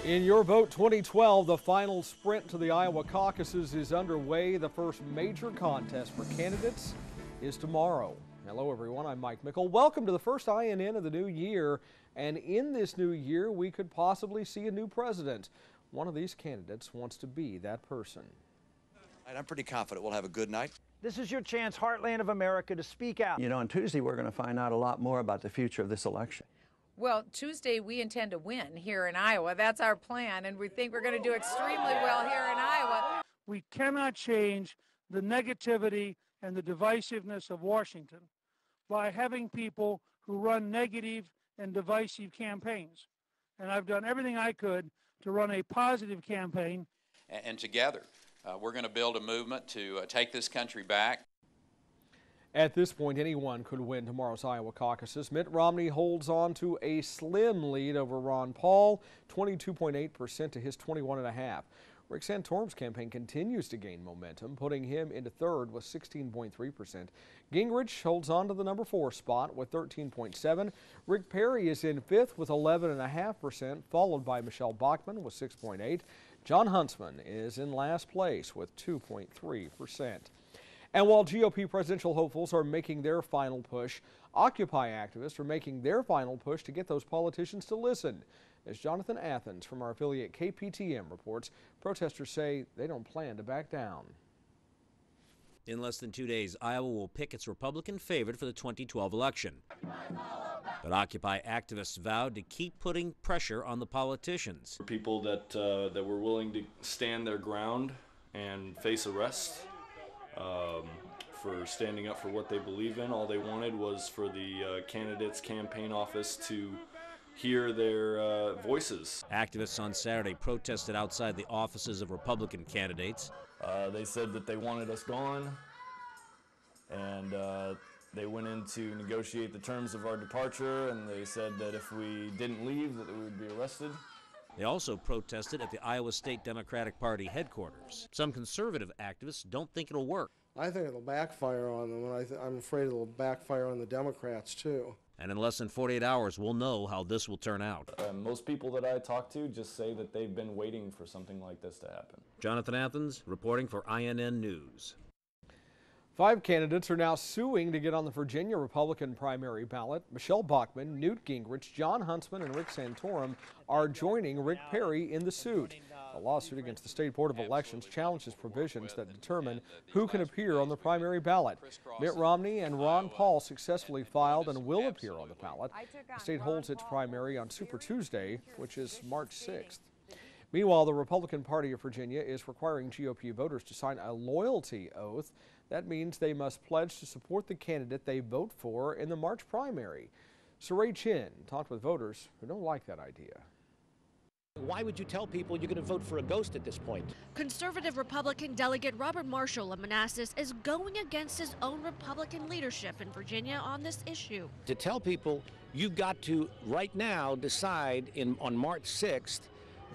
In Your Vote 2012, the final sprint to the Iowa caucuses is underway. The first major contest for candidates is tomorrow. Hello, everyone. I'm Mike Mickle. Welcome to the first INN of the new year. And in this new year, we could possibly see a new president. One of these candidates wants to be that person. I'm pretty confident we'll have a good night. This is your chance, Heartland of America, to speak out. You know, on Tuesday, we're going to find out a lot more about the future of this election. Well, Tuesday we intend to win here in Iowa. That's our plan, and we think we're going to do extremely well here in Iowa. We cannot change the negativity and the divisiveness of Washington by having people who run negative and divisive campaigns. And I've done everything I could to run a positive campaign. And together, we're going to build a movement to take this country back. At this point, anyone could win tomorrow's Iowa caucuses. Mitt Romney holds on to a slim lead over Ron Paul, 22.8% to his 21.5%. Rick Santorum's campaign continues to gain momentum, putting him into third with 16.3%. Gingrich holds on to the number 4 spot with 13.7%. Rick Perry is in fifth with 11.5%, followed by Michelle Bachmann with 6.8%. Jon Huntsman is in last place with 2.3%. And while GOP presidential hopefuls are making their final push, Occupy activists are making their final push to get those politicians to listen. As Jonathan Athens from our affiliate KPTM reports, protesters say they don't plan to back down. In less than 2 days, Iowa will pick its Republican favorite for the 2012 election. But Occupy activists vowed to keep putting pressure on the politicians. People that were willing to stand their ground and face arrest for standing up for what they believe in. All they wanted was for the candidate's campaign office to hear their voices. Activists on Saturday protested outside the offices of Republican candidates. They said that they wanted us gone, and they went in to negotiate the terms of our departure, and they said that if we didn't leave, that we would be arrested. They also protested at the Iowa State Democratic Party headquarters. Some conservative activists don't think it'll work. I think it'll backfire on them, and I'm afraid it'll backfire on the Democrats, too. And in less than 48 hours, we'll know how this will turn out. Most people that I talk to just say that they've been waiting for something like this to happen. Jonathan Athens, reporting for INN News. 5 candidates are now suing to get on the Virginia Republican primary ballot. Michelle Bachmann, Newt Gingrich, Jon Huntsman, and Rick Santorum are joining Rick Perry in the suit. A lawsuit against the State Board of Elections challenges provisions that determine who can appear on the primary ballot. Mitt Romney and Ron Paul successfully filed and will appear on the ballot. The state holds its primary on Super Tuesday, which is March 6th. Meanwhile, the Republican Party of Virginia is requiring GOP voters to sign a loyalty oath. That means they must pledge to support the candidate they vote for in the March primary. Saray Chin talked with voters who don't like that idea. Why would you tell people you're going to vote for a ghost at this point? Conservative Republican delegate Robert Marshall of Manassas is going against his own Republican leadership in Virginia on this issue. To tell people you've got to right now decide on March 6th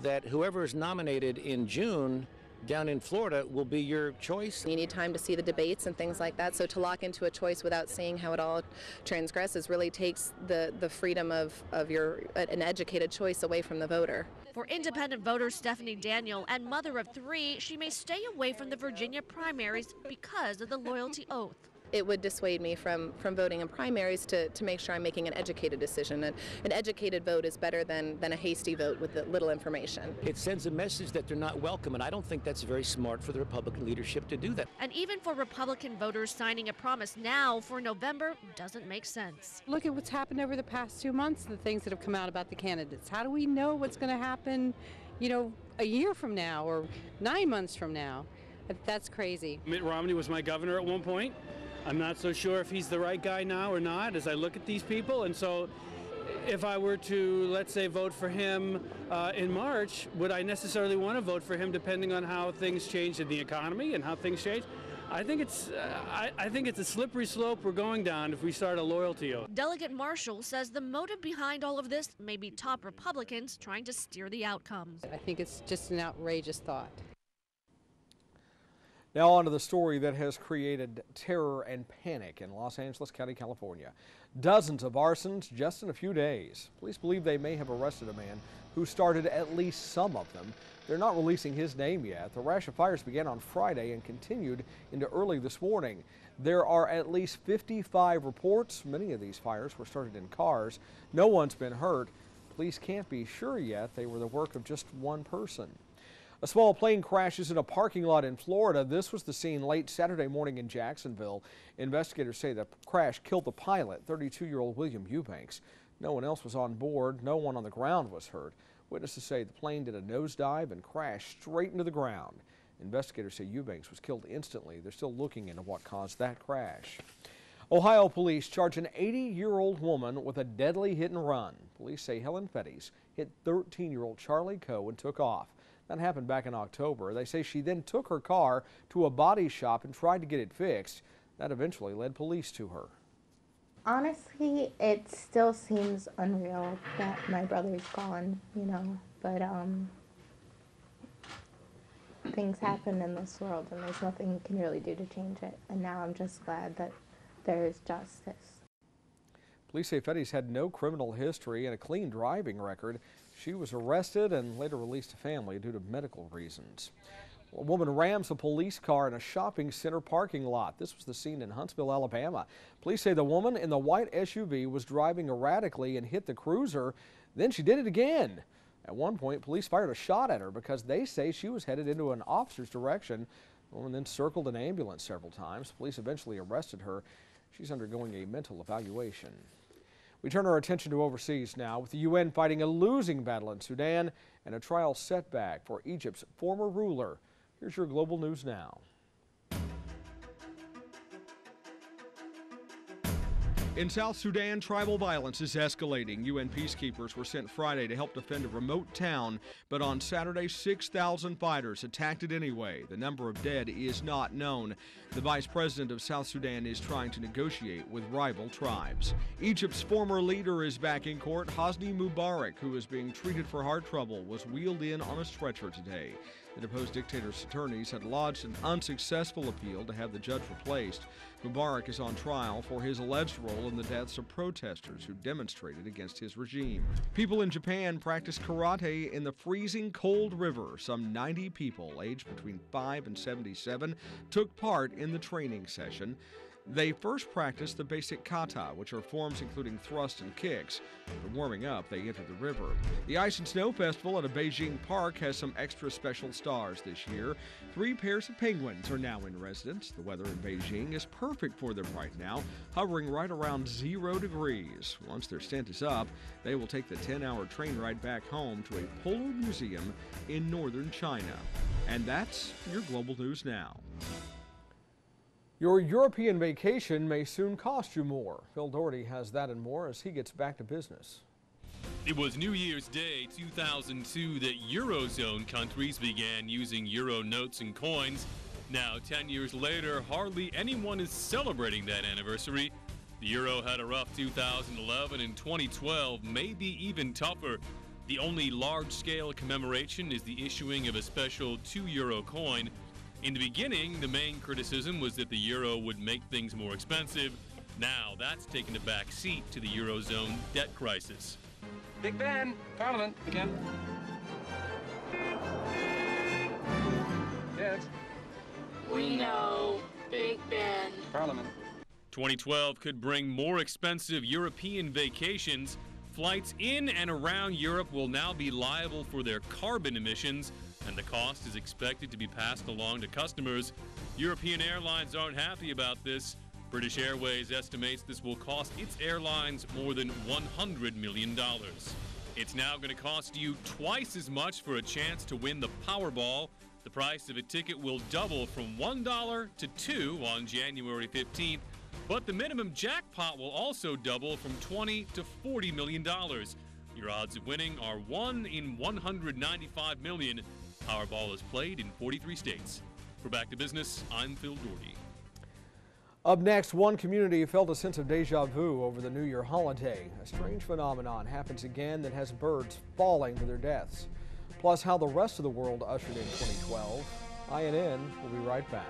that whoever is nominated in June down in Florida will be your choice. You need time to see the debates and things like that, so to lock into a choice without seeing how it all transgresses really takes the freedom of an educated choice away from the voter. For independent voter Stephanie Daniel and mother of 3, she may stay away from the Virginia primaries because of the loyalty oath. It would dissuade me from voting in primaries to make sure I'm making an educated decision. An educated vote is better than a hasty vote with little information. It sends a message that they're not welcome, and I don't think that's very smart for the Republican leadership to do that. And even for Republican voters, signing a promise now for November doesn't make sense. Look at what's happened over the past 2 months, the things that have come out about the candidates. How do we know what's going to happen, a year from now or 9 months from now? That's crazy. Mitt Romney was my governor at one point. I'm not so sure if he's the right guy now or not as I look at these people. And so if I were to, let's say, vote for him in March, would I necessarily want to vote for him depending on how things change in the economy and how things change? I think it's a slippery slope we're going down if we start a loyalty oath. Delegate Marshall says the motive behind all of this may be top Republicans trying to steer the outcomes. I think it's just an outrageous thought. Now on to the story that has created terror and panic in Los Angeles County, California. Dozens of arsons just in a few days. Police believe they may have arrested a man who started at least some of them. They're not releasing his name yet. The rash of fires began on Friday and continued into early this morning. There are at least 55 reports. Many of these fires were started in cars. No one's been hurt. Police can't be sure yet they were the work of just one person. A small plane crashes in a parking lot in Florida. This was the scene late Saturday morning in Jacksonville. Investigators say the crash killed the pilot, 32-year-old William Eubanks. No one else was on board. No one on the ground was hurt. Witnesses say the plane did a nosedive and crashed straight into the ground. Investigators say Eubanks was killed instantly. They're still looking into what caused that crash. Ohio police charge an 80-year-old woman with a deadly hit and run. Police say Helen Fetties hit 13-year-old Charlie Coe and took off. That happened back in October. They say she then took her car to a body shop and tried to get it fixed. That eventually led police to her. Honestly, it still seems unreal that my brother's gone, you know, but things happen in this world and there's nothing you can really do to change it. And now I'm just glad that there is justice. Police say Fetties had no criminal history and a clean driving record. She was arrested and later released to family due to medical reasons. A woman rams a police car in a shopping center parking lot. This was the scene in Huntsville, Alabama. Police say the woman in the white SUV was driving erratically and hit the cruiser. Then she did it again. At one point, police fired a shot at her because they say she was headed into an officer's direction. The woman then circled an ambulance several times. Police eventually arrested her. She's undergoing a mental evaluation. We turn our attention to overseas now, with the UN fighting a losing battle in Sudan and a trial setback for Egypt's former ruler. Here's your global news now. In South Sudan, tribal violence is escalating. UN peacekeepers were sent Friday to help defend a remote town, but on Saturday, 6,000 fighters attacked it anyway. The number of dead is not known. The vice president of South Sudan is trying to negotiate with rival tribes. Egypt's former leader is back in court. Hosni Mubarak, who is being treated for heart trouble, was wheeled in on a stretcher today. The deposed dictator's attorneys had lodged an unsuccessful appeal to have the judge replaced. Mubarak is on trial for his alleged role in the deaths of protesters who demonstrated against his regime. People in Japan practice karate in the freezing cold river. Some 90 people aged between 5 and 77 took part in the training session. They first practiced the basic kata, which are forms including thrust and kicks. For warming up, they entered the river. The Ice and Snow Festival at a Beijing park has some extra special stars this year. 3 pairs of penguins are now in residence. The weather in Beijing is perfect for them right now, hovering right around 0 degrees. Once their stint is up, they will take the 10-hour train ride back home to a polar museum in northern China. And that's your global news now. Your European vacation may soon cost you more. Phil Doherty has that and more as he gets back to business. It was New Year's Day 2002 that Eurozone countries began using euro notes and coins. Now, 10 years later, hardly anyone is celebrating that anniversary. The euro had a rough 2011 and 2012 may be even tougher. The only large-scale commemoration is the issuing of a special €2 coin. In the beginning, the main criticism was that the euro would make things more expensive. Now, that's taken a back seat to the Eurozone debt crisis. Big Ben, Parliament, again. Yes. We know, Big Ben. Parliament. 2012 could bring more expensive European vacations. Flights in and around Europe will now be liable for their carbon emissions, and the cost is expected to be passed along to customers. European airlines aren't happy about this. British Airways estimates this will cost its airlines more than $100 million. It's now going to cost you twice as much for a chance to win the Powerball. The price of a ticket will double from $1 to $2 on January 15th, but the minimum jackpot will also double from $20 to $40 million. Your odds of winning are 1 in 195 million. Powerball is played in 43 states. For Back to Business, I'm Phil Doherty. Up next, one community felt a sense of deja vu over the New Year holiday. A strange phenomenon happens again that has birds falling to their deaths. Plus, how the rest of the world ushered in 2012. INN will be right back.